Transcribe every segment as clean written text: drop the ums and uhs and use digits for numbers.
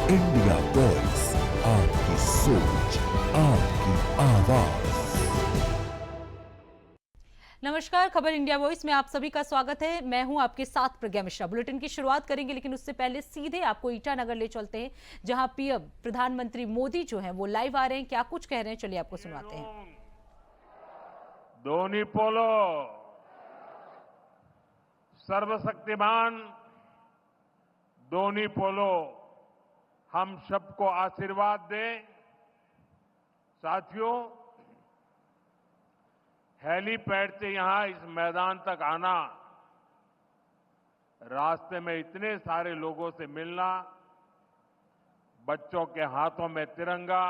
India voice, आपकी सोच, आपकी आवाज। नमस्कार, खबर इंडिया वॉइस में आप सभी का स्वागत है। मैं हूं आपके साथ प्रज्ञा मिश्रा। बुलेटिन की शुरुआत करेंगे, लेकिन उससे पहले सीधे आपको ईटानगर ले चलते हैं, जहां पीएम प्रधानमंत्री मोदी जो हैं वो लाइव आ रहे हैं। क्या कुछ कह रहे हैं, चलिए आपको सुनाते हैं। धोनी पोलो, सर्वशक्तिमान धोनी पोलो हम सबको आशीर्वाद दे। साथियों, हेलीपैड से यहां इस मैदान तक आना, रास्ते में इतने सारे लोगों से मिलना, बच्चों के हाथों में तिरंगा,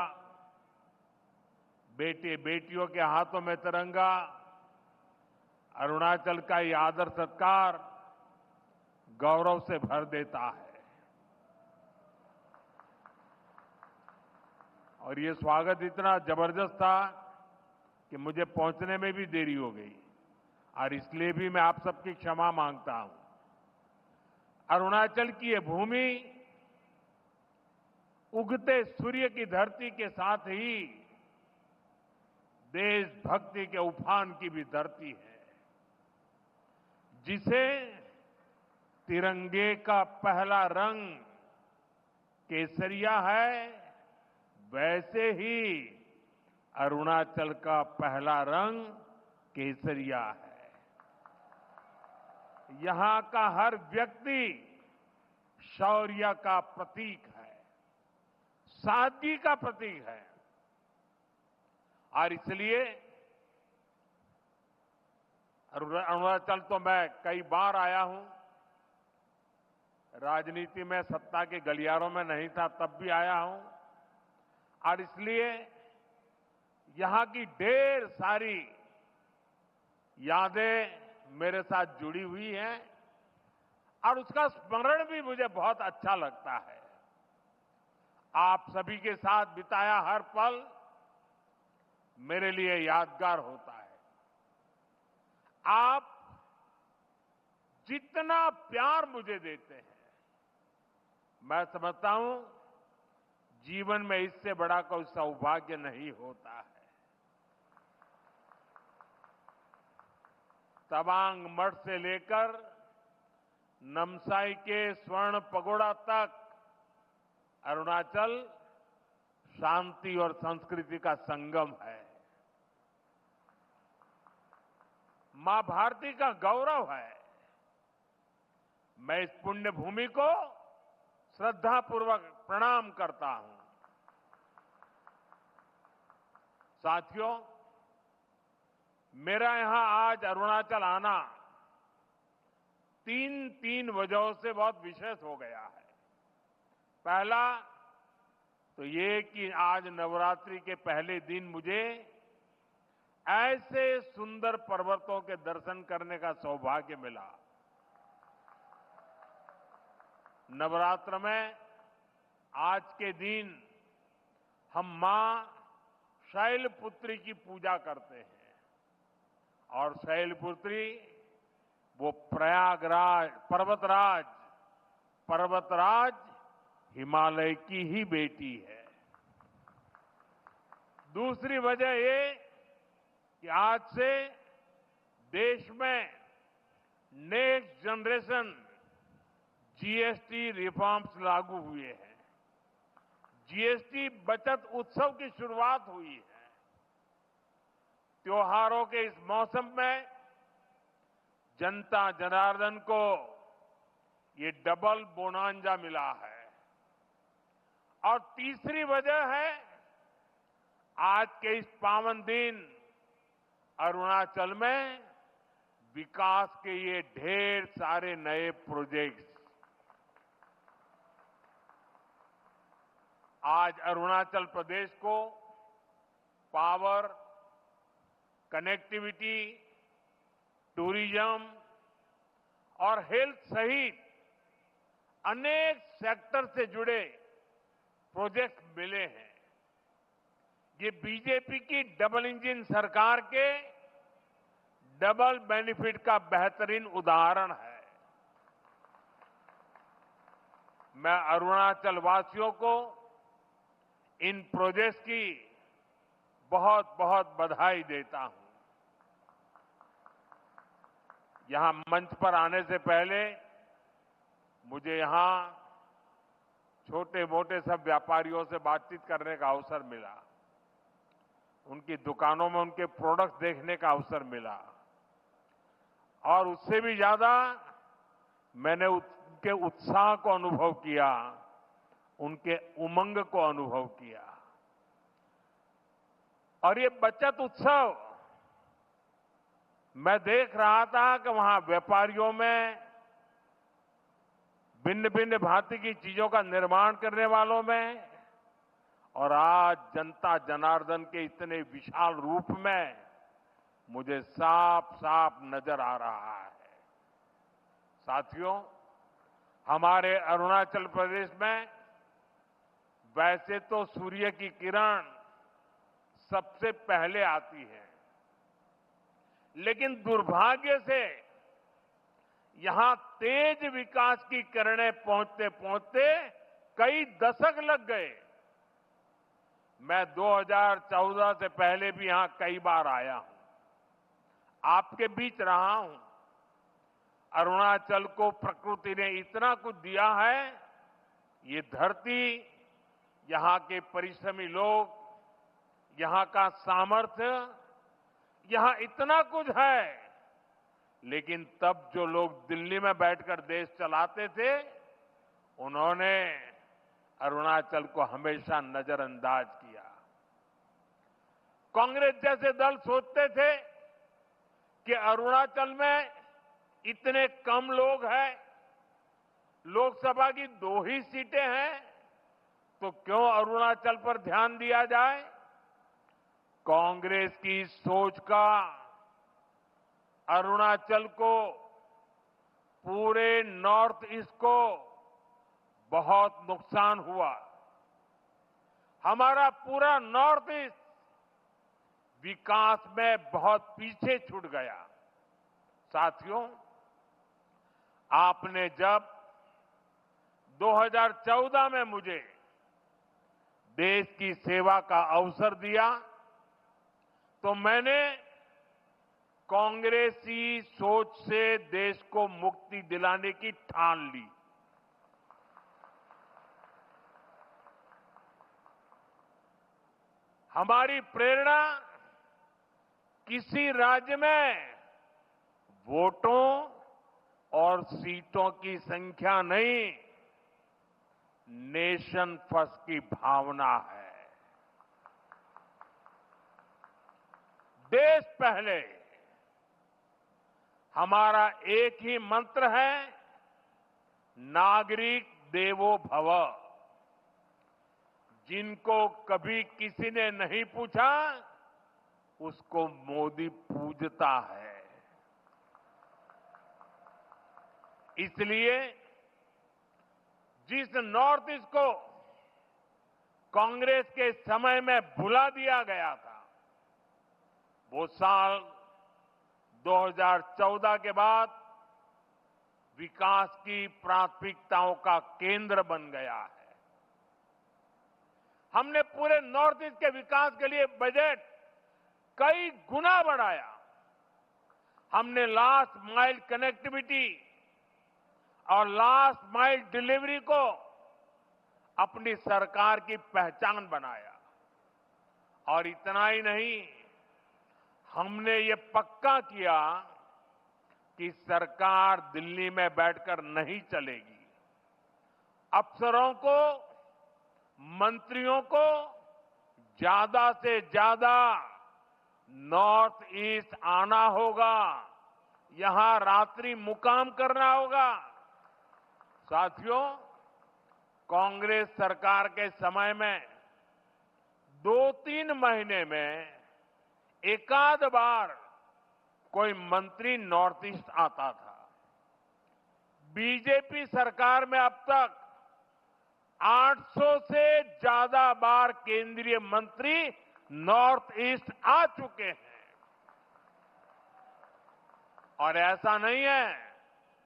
बेटे बेटियों के हाथों में तिरंगा, अरुणाचल का ये आदर सत्कार गौरव से भर देता है। और ये स्वागत इतना जबरदस्त था कि मुझे पहुंचने में भी देरी हो गई, और इसलिए भी मैं आप सबकी क्षमा मांगता हूं। अरुणाचल की ये भूमि उगते सूर्य की धरती के साथ ही देशभक्ति के उफान की भी धरती है, जिसे तिरंगे का पहला रंग केसरिया है, वैसे ही अरुणाचल का पहला रंग केसरिया है। यहां का हर व्यक्ति शौर्य का प्रतीक है, सादगी का प्रतीक है, और इसलिए अरुणाचल तो मैं कई बार आया हूं। राजनीति में सत्ता के गलियारों में नहीं था, तब भी आया हूं, और इसलिए यहां की ढेर सारी यादें मेरे साथ जुड़ी हुई हैं, और उसका स्मरण भी मुझे बहुत अच्छा लगता है। आप सभी के साथ बिताया हर पल मेरे लिए यादगार होता है। आप जितना प्यार मुझे देते हैं, मैं समझता हूं जीवन में इससे बड़ा कोई सौभाग्य नहीं होता है। तवांग मठ से लेकर नमसाई के स्वर्ण पगोड़ा तक अरुणाचल शांति और संस्कृति का संगम है। मां भारती का गौरव है। मैं इस पुण्य भूमि को श्रद्धापूर्वक प्रणाम करता हूं। साथियों, मेरा यहां आज अरुणाचल आना तीन वजहों से बहुत विशेष हो गया है। पहला तो ये कि आज नवरात्रि के पहले दिन मुझे ऐसे सुंदर पर्वतों के दर्शन करने का सौभाग्य मिला। नवरात्र में आज के दिन हम मां शैलपुत्री की पूजा करते हैं, और शैलपुत्री वो प्रयागराज पर्वतराज हिमालय की ही बेटी है। दूसरी वजह ये कि आज से देश में नेक्स्ट जनरेशन जीएसटी रिफॉर्म्स लागू हुए हैं। जीएसटी बचत उत्सव की शुरुआत हुई है। त्योहारों के इस मौसम में जनता जनार्दन को ये डबल बोनांजा मिला है। और तीसरी वजह है आज के इस पावन दिन अरुणाचल में विकास के ये ढेर सारे नए प्रोजेक्ट्स। आज अरुणाचल प्रदेश को पावर, कनेक्टिविटी, टूरिज्म और हेल्थ सहित अनेक सेक्टर से जुड़े प्रोजेक्ट मिले हैं। ये बीजेपी की डबल इंजन सरकार के डबल बेनिफिट का बेहतरीन उदाहरण है। मैं अरुणाचल वासियों को इन प्रोजेक्ट्स की बहुत बहुत बधाई देता हूं। यहां मंच पर आने से पहले मुझे यहां छोटे मोटे सब व्यापारियों से बातचीत करने का अवसर मिला, उनकी दुकानों में उनके प्रोडक्ट्स देखने का अवसर मिला और उससे भी ज्यादा मैंने उनके उत्साह को अनुभव किया, उनके उमंग को अनुभव किया। और ये बचत उत्सव मैं देख रहा था कि वहां व्यापारियों में, भिन्न भिन्न भांति की चीजों का निर्माण करने वालों में और आज जनता जनार्दन के इतने विशाल रूप में मुझे साफ साफ नजर आ रहा है। साथियों, हमारे अरुणाचल प्रदेश में वैसे तो सूर्य की किरण सबसे पहले आती है, लेकिन दुर्भाग्य से यहां तेज विकास की किरणें पहुंचते पहुंचते कई दशक लग गए। मैं 2014 से पहले भी यहां कई बार आया हूं, आपके बीच रहा हूं। अरुणाचल को प्रकृति ने इतना कुछ दिया है, ये धरती, यहां के परिश्रमी लोग, यहां का सामर्थ्य, यहां इतना कुछ है, लेकिन तब जो लोग दिल्ली में बैठकर देश चलाते थे, उन्होंने अरुणाचल को हमेशा नजरअंदाज किया। कांग्रेस जैसे दल सोचते थे कि अरुणाचल में इतने कम लोग हैं, लोकसभा की 2 ही सीटें हैं, तो क्यों अरुणाचल पर ध्यान दिया जाए। कांग्रेस की सोच का अरुणाचल को, पूरे नॉर्थ ईस्ट को बहुत नुकसान हुआ। हमारा पूरा नॉर्थ ईस्ट विकास में बहुत पीछे छूट गया। साथियों, आपने जब 2014 में मुझे देश की सेवा का अवसर दिया, तो मैंने कांग्रेसी सोच से देश को मुक्ति दिलाने की ठान ली। हमारी प्रेरणा किसी राज्य में वोटों और सीटों की संख्या नहीं, नेशन फर्स्ट की भावना है। देश पहले हमारा एक ही मंत्र है, नागरिक देवो भव। जिनको कभी किसी ने नहीं पूछा, उसको मोदी पूजता है। इसलिए जिस नॉर्थ ईस्ट को कांग्रेस के समय में भुला दिया गया था, वो साल 2014 के बाद विकास की प्राथमिकताओं का केंद्र बन गया है। हमने पूरे नॉर्थ ईस्ट के विकास के लिए बजट कई गुना बढ़ाया। हमने लास्ट माइल कनेक्टिविटी और लास्ट माइल डिलीवरी को अपनी सरकार की पहचान बनाया। और इतना ही नहीं, हमने ये पक्का किया कि सरकार दिल्ली में बैठकर नहीं चलेगी। अफसरों को, मंत्रियों को ज्यादा से ज्यादा नॉर्थ ईस्ट आना होगा, यहां रात्रि मुकाम करना होगा। साथियों, कांग्रेस सरकार के समय में 2-3 महीने में एकाध बार कोई मंत्री नॉर्थ ईस्ट आता था। बीजेपी सरकार में अब तक 800 से ज्यादा बार केंद्रीय मंत्री नॉर्थ ईस्ट आ चुके हैं। और ऐसा नहीं है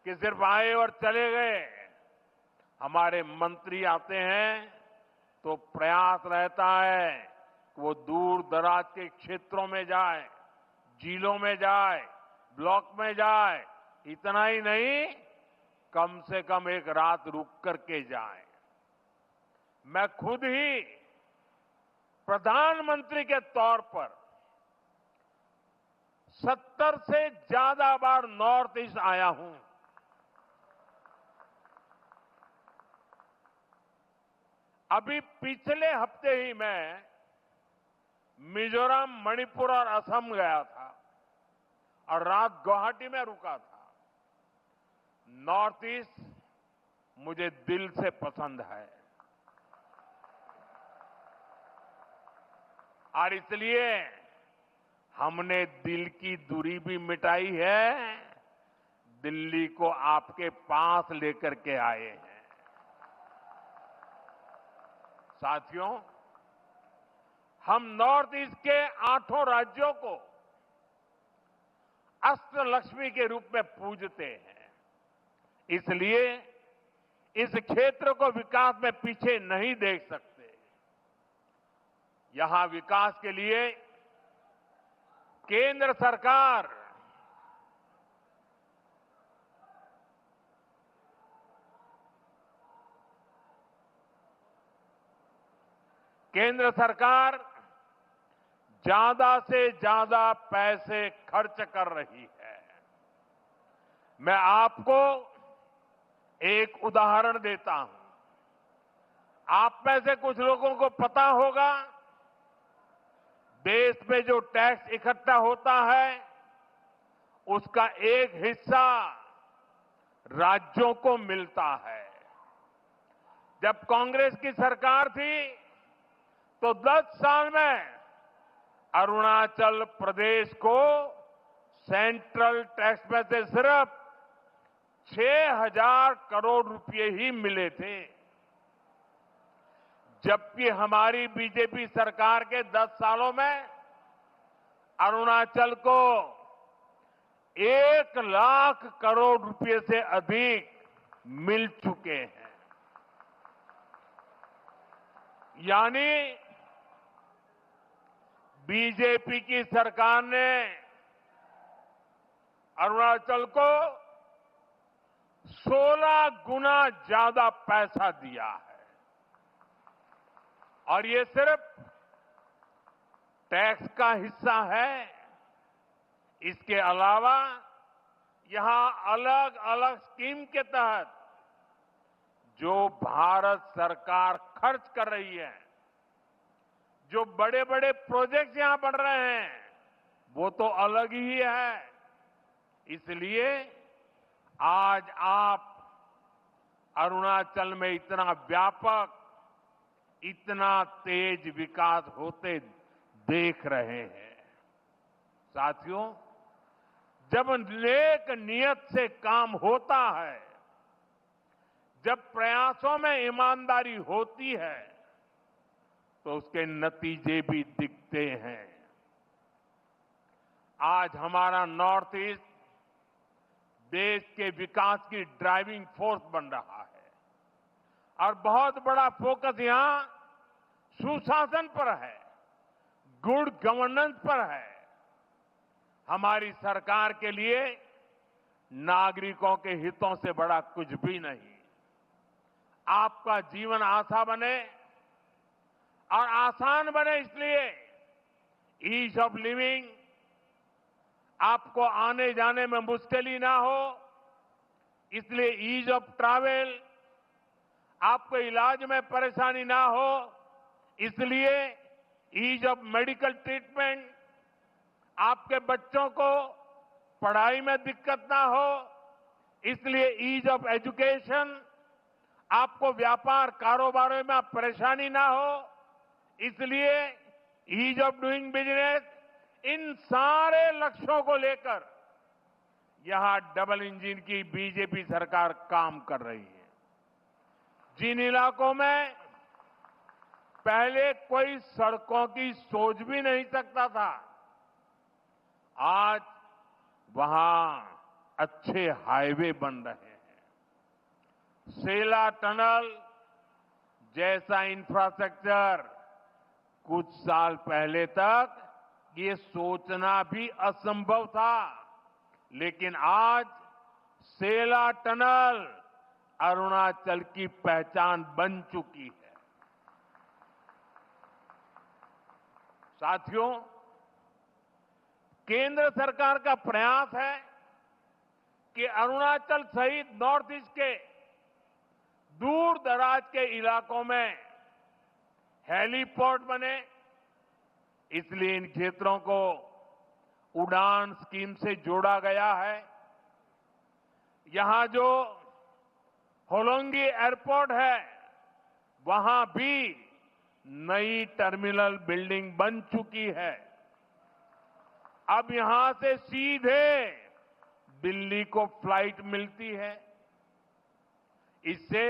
कि सिर्फ आए और चले गए। हमारे मंत्री आते हैं तो प्रयास रहता है कि वो दूर दराज के क्षेत्रों में जाए, जिलों में जाए, ब्लॉक में जाए। इतना ही नहीं, कम से कम एक रात रुक करके जाए। मैं खुद ही प्रधानमंत्री के तौर पर 70 से ज्यादा बार नॉर्थ ईस्ट आया हूं। अभी पिछले हफ्ते ही मैं मिजोरम, मणिपुर और असम गया था और रात गुवाहाटी में रुका था। नॉर्थ ईस्ट मुझे दिल से पसंद है और इसलिए हमने दिल की दूरी भी मिटाई है, दिल्ली को आपके पास लेकर के आए हैं। साथियों, हम नॉर्थ ईस्ट के 8 राज्यों को अष्टलक्ष्मी के रूप में पूजते हैं। इसलिए इस क्षेत्र को विकास में पीछे नहीं देख सकते। यहां विकास के लिए केंद्र सरकार ज्यादा से ज्यादा पैसे खर्च कर रही है। मैं आपको एक उदाहरण देता हूं। आप में से कुछ लोगों को पता होगा, देश में जो टैक्स इकट्ठा होता है उसका एक हिस्सा राज्यों को मिलता है। जब कांग्रेस की सरकार थी तो 10 साल में अरुणाचल प्रदेश को सेंट्रल टैक्स में से सिर्फ 6,000 करोड़ रुपए ही मिले थे, जबकि हमारी बीजेपी सरकार के 10 सालों में अरुणाचल को 1 लाख करोड़ रुपए से अधिक मिल चुके हैं। यानी बीजेपी की सरकार ने अरुणाचल को 16 गुना ज्यादा पैसा दिया है और ये सिर्फ टैक्स का हिस्सा है। इसके अलावा यहां अलग अलग स्कीम के तहत जो भारत सरकार खर्च कर रही है, जो बड़े बड़े प्रोजेक्ट यहां बन रहे हैं, वो तो अलग ही है। इसलिए आज आप अरुणाचल में इतना व्यापक, इतना तेज विकास होते देख रहे हैं। साथियों, जब नेक नियत से काम होता है, जब प्रयासों में ईमानदारी होती है, तो उसके नतीजे भी दिखते हैं। आज हमारा नॉर्थ ईस्ट देश के विकास की ड्राइविंग फोर्स बन रहा है और बहुत बड़ा फोकस यहां सुशासन पर है, गुड गवर्नेंस पर है। हमारी सरकार के लिए नागरिकों के हितों से बड़ा कुछ भी नहीं। आपका जीवन आसान बने और आसान बने, इसलिए ईज ऑफ लिविंग, आपको आने जाने में मुश्किल ना हो, इसलिए ईज ऑफ ट्रैवल, आपको इलाज में परेशानी ना हो, इसलिए ईज ऑफ मेडिकल ट्रीटमेंट, आपके बच्चों को पढ़ाई में दिक्कत ना हो, इसलिए ईज ऑफ एजुकेशन, आपको व्यापार कारोबार में परेशानी ना हो, इसलिए ईज ऑफ डूइंग बिजनेस। इन सारे लक्ष्यों को लेकर यहां डबल इंजन की बीजेपी सरकार काम कर रही है। जिन इलाकों में पहले कोई सड़कों की सोच भी नहीं सकता था, आज वहां अच्छे हाईवे बन रहे हैं। सेला टनल जैसा इंफ्रास्ट्रक्चर कुछ साल पहले तक ये सोचना भी असंभव था, लेकिन आज सेला टनल अरुणाचल की पहचान बन चुकी है। साथियों, केंद्र सरकार का प्रयास है कि अरुणाचल सहित नॉर्थ ईस्ट के दूर दराज के इलाकों में हेलीपोर्ट बने, इसलिए इन क्षेत्रों को उड़ान स्कीम से जोड़ा गया है। यहां जो होलोंगी एयरपोर्ट है, वहां भी नई टर्मिनल बिल्डिंग बन चुकी है। अब यहां से सीधे दिल्ली को फ्लाइट मिलती है। इससे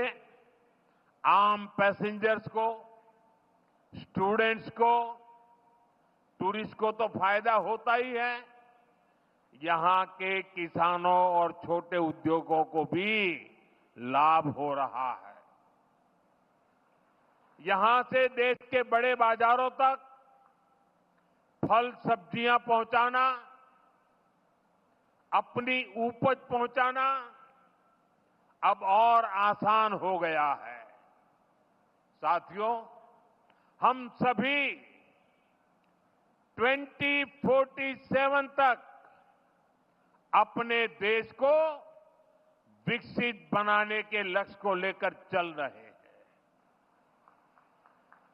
आम पैसेंजर्स को, स्टूडेंट्स को, टूरिस्ट को तो फायदा होता ही है, यहां के किसानों और छोटे उद्योगों को भी लाभ हो रहा है। यहां से देश के बड़े बाजारों तक फल सब्जियां पहुंचाना, अपनी उपज पहुंचाना अब और आसान हो गया है। साथियों, हम सभी 2047 तक अपने देश को विकसित बनाने के लक्ष्य को लेकर चल रहे हैं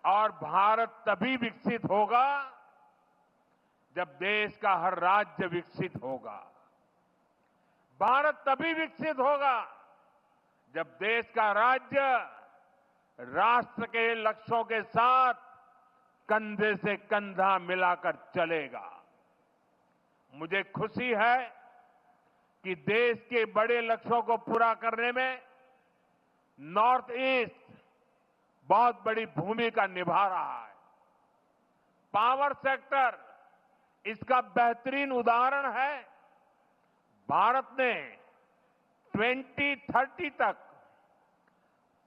और भारत तभी विकसित होगा जब देश का हर राज्य विकसित होगा। भारत तभी विकसित होगा जब देश का राज्य राष्ट्र के लक्ष्यों के साथ कंधे से कंधा मिलाकर चलेगा। मुझे खुशी है कि देश के बड़े लक्ष्यों को पूरा करने में नॉर्थ ईस्ट बहुत बड़ी भूमिका निभा रहा है। पावर सेक्टर इसका बेहतरीन उदाहरण है। भारत ने 2030 तक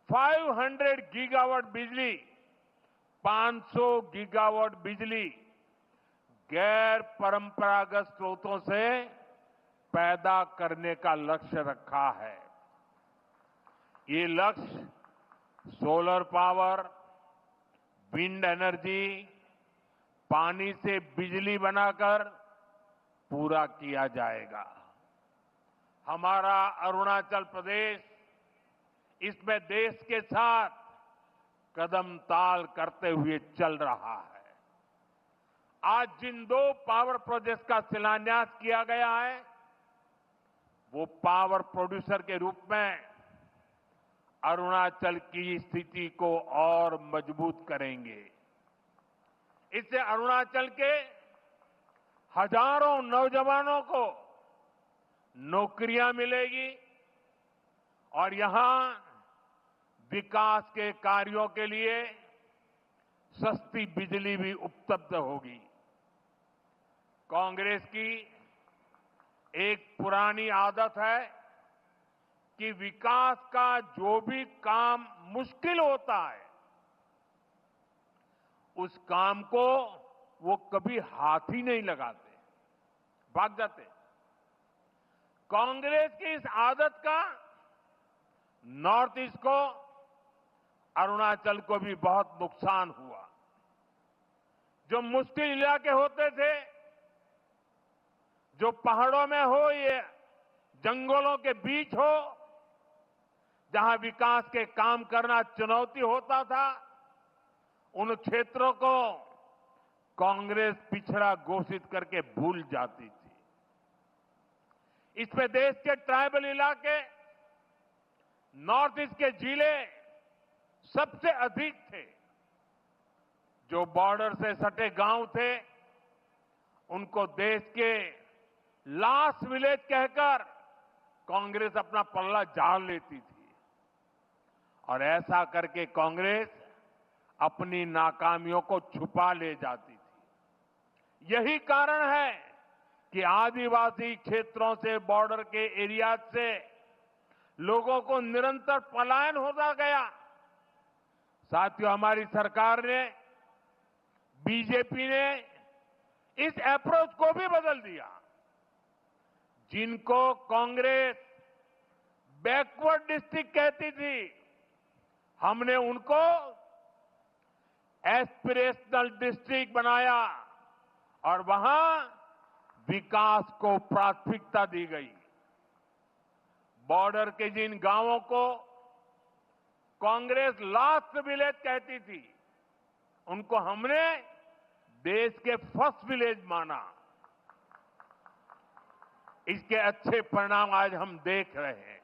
500 गीगावाट बिजली, 500 गीगावाट बिजली गैर परंपरागत स्रोतों से पैदा करने का लक्ष्य रखा है। ये लक्ष्य सोलर पावर, विंड एनर्जी, पानी से बिजली बनाकर पूरा किया जाएगा। हमारा अरुणाचल प्रदेश इसमें देश के साथ कदम ताल करते हुए चल रहा है। आज जिन 2 पावर प्रोजेक्ट्स का शिलान्यास किया गया है, वो पावर प्रोड्यूसर के रूप में अरुणाचल की स्थिति को और मजबूत करेंगे। इससे अरुणाचल के हजारों नौजवानों को नौकरियां मिलेगी और यहां विकास के कार्यों के लिए सस्ती बिजली भी उपलब्ध होगी। कांग्रेस की एक पुरानी आदत है कि विकास का जो भी काम मुश्किल होता है, उस काम को वो कभी हाथ ही नहीं लगाते, भाग जाते। कांग्रेस की इस आदत का नॉर्थ ईस्ट को, अरुणाचल को भी बहुत नुकसान हुआ। जो मुश्किल इलाके होते थे, जो पहाड़ों में हो, ये जंगलों के बीच हो, जहां विकास के काम करना चुनौती होता था, उन क्षेत्रों को कांग्रेस पिछड़ा घोषित करके भूल जाती थी। इसमें देश के ट्राइबल इलाके, नॉर्थ ईस्ट के जिले सबसे अधिक थे। जो बॉर्डर से सटे गांव थे, उनको देश के लास्ट विलेज कहकर कांग्रेस अपना पल्ला झाड़ लेती थी और ऐसा करके कांग्रेस अपनी नाकामियों को छुपा ले जाती थी। यही कारण है कि आदिवासी क्षेत्रों से, बॉर्डर के एरिया से लोगों को निरंतर पलायन होता गया। साथियों, हमारी सरकार ने, बीजेपी ने इस अप्रोच को भी बदल दिया। जिनको कांग्रेस बैकवर्ड डिस्ट्रिक्ट कहती थी, हमने उनको एस्पिरेशनल डिस्ट्रिक्ट बनाया और वहां विकास को प्राथमिकता दी गई। बॉर्डर के जिन गांवों को कांग्रेस लास्ट विलेज कहती थी, उनको हमने देश के फर्स्ट विलेज माना। इसके अच्छे परिणाम आज हम देख रहे हैं।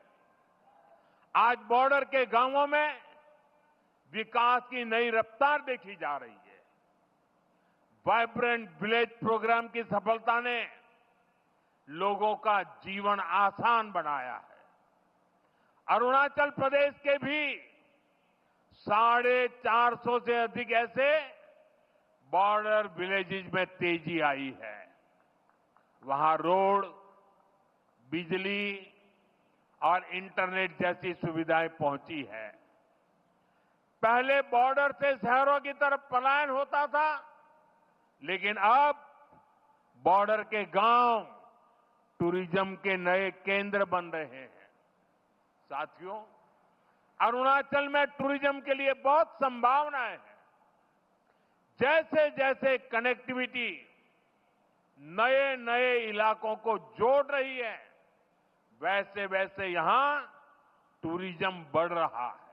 आज बॉर्डर के गांवों में विकास की नई रफ्तार देखी जा रही है। वाइब्रेंट विलेज प्रोग्राम की सफलता ने लोगों का जीवन आसान बनाया है। अरुणाचल प्रदेश के भी 450 से अधिक ऐसे बॉर्डर विलेजेस में तेजी आई है। वहां रोड, बिजली और इंटरनेट जैसी सुविधाएं पहुंची है। पहले बॉर्डर से शहरों की तरफ पलायन होता था, लेकिन अब बॉर्डर के गांव टूरिज्म के नए केंद्र बन रहे हैं। साथियों, अरुणाचल में टूरिज्म के लिए बहुत संभावनाएं हैं। जैसे जैसे कनेक्टिविटी नए नए इलाकों को जोड़ रही है, वैसे वैसे यहां टूरिज्म बढ़ रहा है।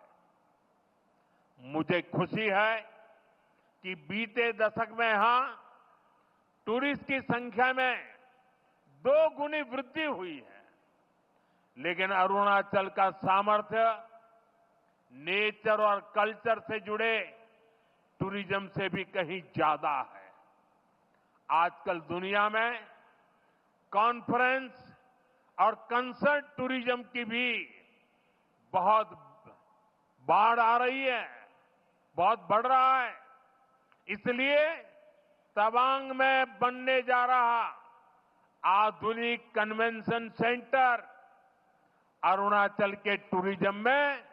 मुझे खुशी है कि बीते दशक में यहां टूरिस्ट की संख्या में 2 गुनी वृद्धि हुई है। लेकिन अरुणाचल का सामर्थ्य नेचर और कल्चर से जुड़े टूरिज्म से भी कहीं ज्यादा है। आजकल दुनिया में कॉन्फ्रेंस और कंसर्ट टूरिज्म की भी बहुत बाढ़ आ रही है, बहुत बढ़ रहा है। इसलिए तवांग में बनने जा रहा आधुनिक कन्वेंशन सेंटर अरुणाचल के टूरिज्म में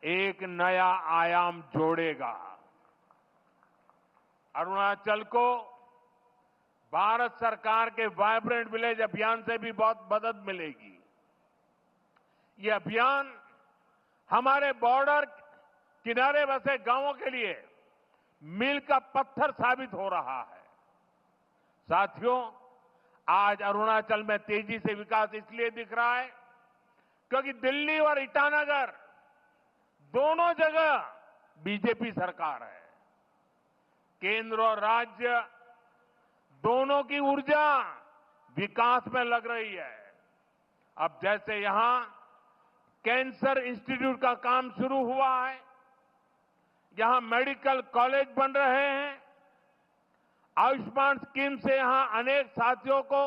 एक नया आयाम जोड़ेगा। अरुणाचल को भारत सरकार के वाइब्रेंट विलेज अभियान से भी बहुत मदद मिलेगी। ये अभियान हमारे बॉर्डर किनारे बसे गांवों के लिए मील का पत्थर साबित हो रहा है। साथियों, आज अरुणाचल में तेजी से विकास इसलिए दिख रहा है क्योंकि दिल्ली और ईटानगर दोनों जगह बीजेपी सरकार है। केंद्र और राज्य दोनों की ऊर्जा विकास में लग रही है। अब जैसे यहां कैंसर इंस्टीट्यूट का काम शुरू हुआ है, यहां मेडिकल कॉलेज बन रहे हैं, आयुष्मान स्कीम से यहां अनेक साथियों को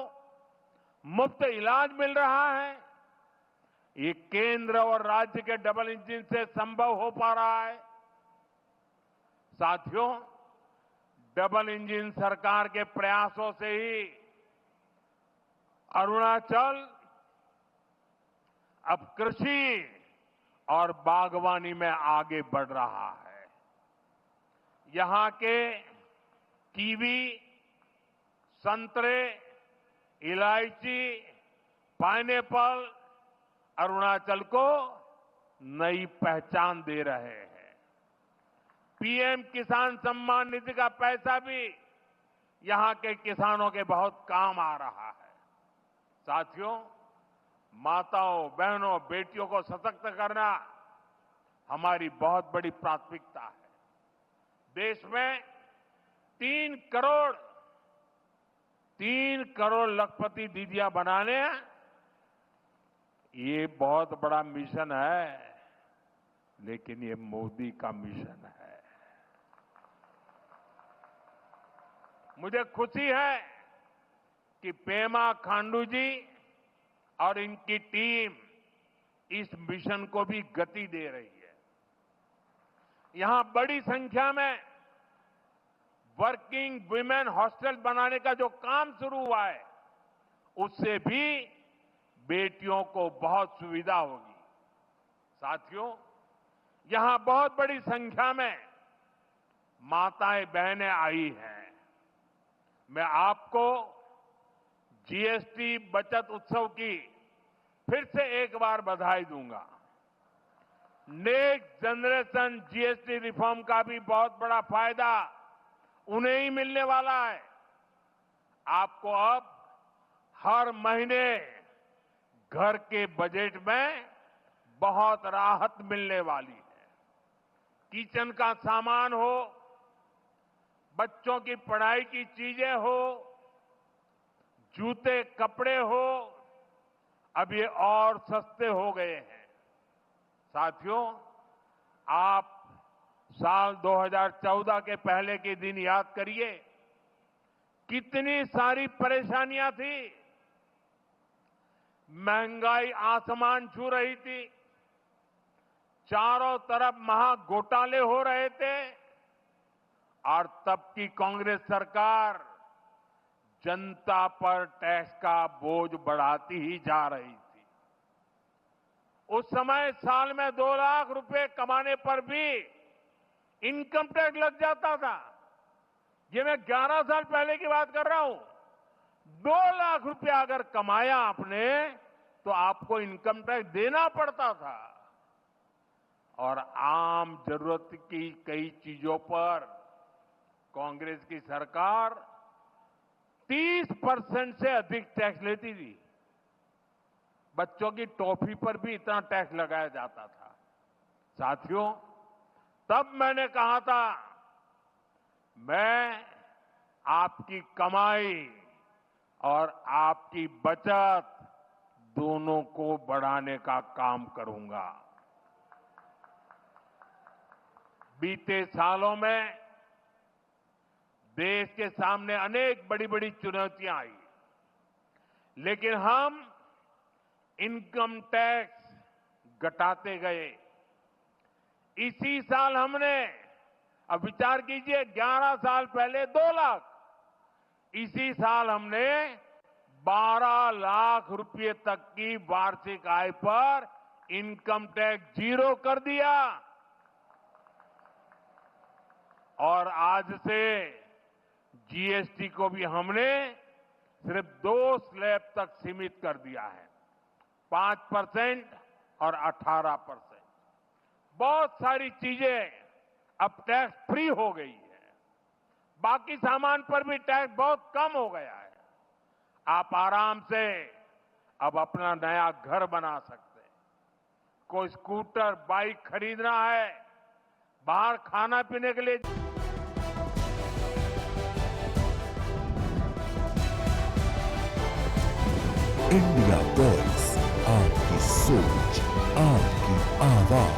मुफ्त इलाज मिल रहा है। ये केंद्र और राज्य के डबल इंजन से संभव हो पा रहा है। साथियों, डबल इंजन सरकार के प्रयासों से ही अरुणाचल अब कृषि और बागवानी में आगे बढ़ रहा है। यहां के कीवी, संतरे, इलायची, पाइनएप्पल अरुणाचल को नई पहचान दे रहे हैं। पीएम किसान सम्मान निधि का पैसा भी यहां के किसानों के बहुत काम आ रहा है। साथियों, माताओं, बहनों, बेटियों को सशक्त करना हमारी बहुत बड़ी प्राथमिकता है। देश में 3 करोड़ लखपति दीदियां बनाने, ये बहुत बड़ा मिशन है, लेकिन ये मोदी का मिशन है। मुझे खुशी है कि पेमा खांडू जी और इनकी टीम इस मिशन को भी गति दे रही है। यहां बड़ी संख्या में वर्किंग वुमेन हॉस्टल बनाने का जो काम शुरू हुआ है, उससे भी बेटियों को बहुत सुविधा होगी। साथियों, यहां बहुत बड़ी संख्या में माताएं बहनें आई हैं। मैं आपको जीएसटी बचत उत्सव की फिर से एक बार बधाई दूंगा। नेक्स्ट जनरेशन जीएसटी रिफॉर्म का भी बहुत बड़ा फायदा उन्हें ही मिलने वाला है। आपको अब हर महीने घर के बजट में बहुत राहत मिलने वाली है। किचन का सामान हो, बच्चों की पढ़ाई की चीजें हो, जूते कपड़े हो, अब ये और सस्ते हो गए हैं। साथियों, आप साल 2014 के पहले के दिन याद करिए, कितनी सारी परेशानियां थी। महंगाई आसमान छू रही थी, चारों तरफ महा घोटाले हो रहे थे और तब की कांग्रेस सरकार जनता पर टैक्स का बोझ बढ़ाती ही जा रही थी। उस समय साल में 2 लाख रुपए कमाने पर भी इनकम टैक्स लग जाता था। ये मैं 11 साल पहले की बात कर रहा हूं। 2 लाख रुपया अगर कमाया आपने तो आपको इनकम टैक्स देना पड़ता था। और आम जरूरत की कई चीजों पर कांग्रेस की सरकार 30% से अधिक टैक्स लेती थी। बच्चों की टॉफी पर भी इतना टैक्स लगाया जाता था। साथियों, तब मैंने कहा था, मैं आपकी कमाई और आपकी बचत दोनों को बढ़ाने का काम करूंगा। बीते सालों में देश के सामने अनेक बड़ी बड़ी चुनौतियां आई, लेकिन हम इनकम टैक्स घटाते गए। इसी साल हमने, अब विचार कीजिए, 11 साल पहले 2 लाख, इसी साल हमने 12 लाख रुपए तक की वार्षिक आय पर इनकम टैक्स 0 कर दिया। और आज से जीएसटी को भी हमने सिर्फ 2 स्लैब तक सीमित कर दिया है, 5% और 18%। बहुत सारी चीजें अब टैक्स फ्री हो गई है। बाकी सामान पर भी टैक्स बहुत कम हो गया है। आप आराम से अब अपना नया घर बना सकते हैं। कोई स्कूटर, बाइक खरीदना है, बाहर खाना पीने के लिए इंडिया वॉइस, आपकी सोच, आपकी आवाज।